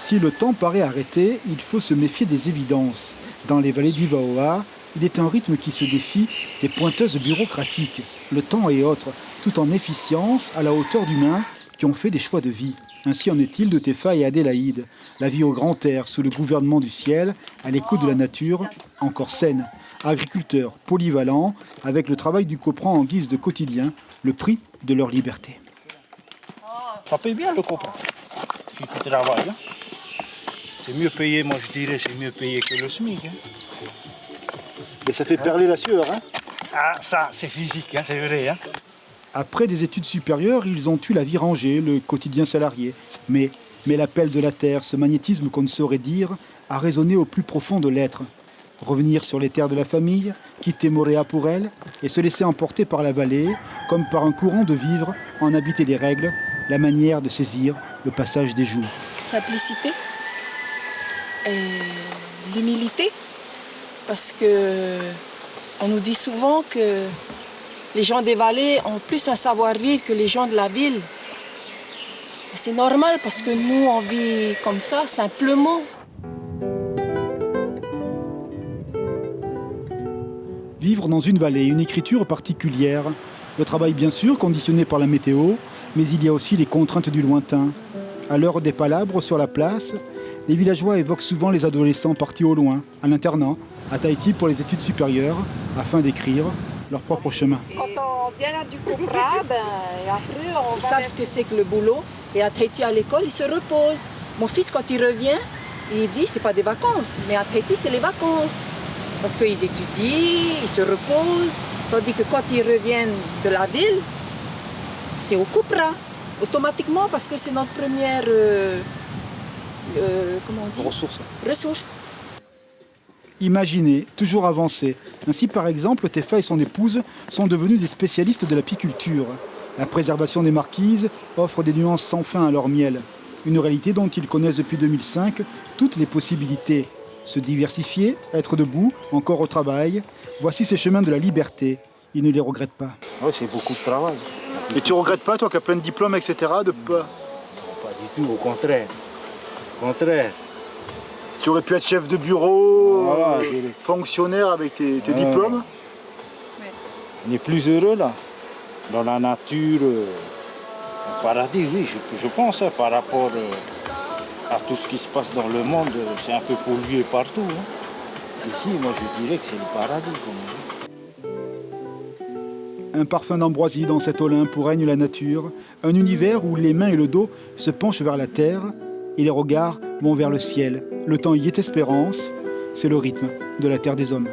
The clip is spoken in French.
Si le temps paraît arrêté, il faut se méfier des évidences. Dans les vallées d'Ivaoa, il est un rythme qui se défie des pointeuses bureaucratiques. Le temps est autre, tout en efficience, à la hauteur d'humains qui ont fait des choix de vie. Ainsi en est-il de Tefa et Adélaïde. La vie au grand air, sous le gouvernement du ciel, à l'écoute de la nature, encore saine. Agriculteurs polyvalents, avec le travail du copran en guise de quotidien, le prix de leur liberté. Ça paye bien le copran, qui travaille. Hein. C'est mieux payé, moi je dirais, c'est mieux payé que le SMIC. Hein. Et ça fait perler la sueur, hein? Ah, ça, c'est physique, hein, c'est vrai. Hein. Après des études supérieures, ils ont eu la vie rangée, le quotidien salarié. Mais l'appel de la terre, ce magnétisme qu'on ne saurait dire, a résonné au plus profond de l'être. Revenir sur les terres de la famille, quitter Moréa pour elle, et se laisser emporter par la vallée, comme par un courant de vivre, en habiter les règles, la manière de saisir le passage des jours. Simplicité et l'humilité, parce que on nous dit souvent que les gens des vallées ont plus un savoir-vivre que les gens de la ville. C'est normal parce que nous, on vit comme ça, simplement. Vivre dans une vallée, une écriture particulière. Le travail, bien sûr, conditionné par la météo, mais il y a aussi les contraintes du lointain. À l'heure des palabres sur la place, les villageois évoquent souvent les adolescents partis au loin, à l'internat, à Tahiti pour les études supérieures, afin d'écrire leur propre chemin. Quand on vient du Copra, et après on Ils savent ce que c'est que le boulot. Et à Tahiti, à l'école, ils se reposent. Mon fils, quand il revient, il dit c'est pas des vacances, mais à Tahiti, c'est les vacances. Parce qu'ils étudient, ils se reposent. Tandis que quand ils reviennent de la ville, c'est au Copra, automatiquement, parce que c'est notre première ressource. Imaginer, toujours avancer. Ainsi, par exemple, Tefa et son épouse sont devenus des spécialistes de l'apiculture. La préservation des marquises offre des nuances sans fin à leur miel. Une réalité dont ils connaissent depuis 2005 toutes les possibilités. Se diversifier, être debout, encore au travail. Voici ces chemins de la liberté. Ils ne les regrettent pas. Oui, c'est beaucoup de travail. Et tu regrettes pas, toi qui as plein de diplômes, etc. de pas... Pas du tout, au contraire. Au contraire. Tu aurais pu être chef de bureau, Voilà, fonctionnaire avec tes diplômes. On est plus heureux là, dans la nature, au paradis, oui, je pense, hein, par rapport à tout ce qui se passe dans le monde, c'est un peu pollué partout. Hein. Ici, moi je dirais que c'est le paradis. Comme on dit. Un parfum d'ambroisie dans cet Olympe où règne la nature, un univers où les mains et le dos se penchent vers la terre et les regards vont vers le ciel. Le temps y est espérance, c'est le rythme de la terre des hommes.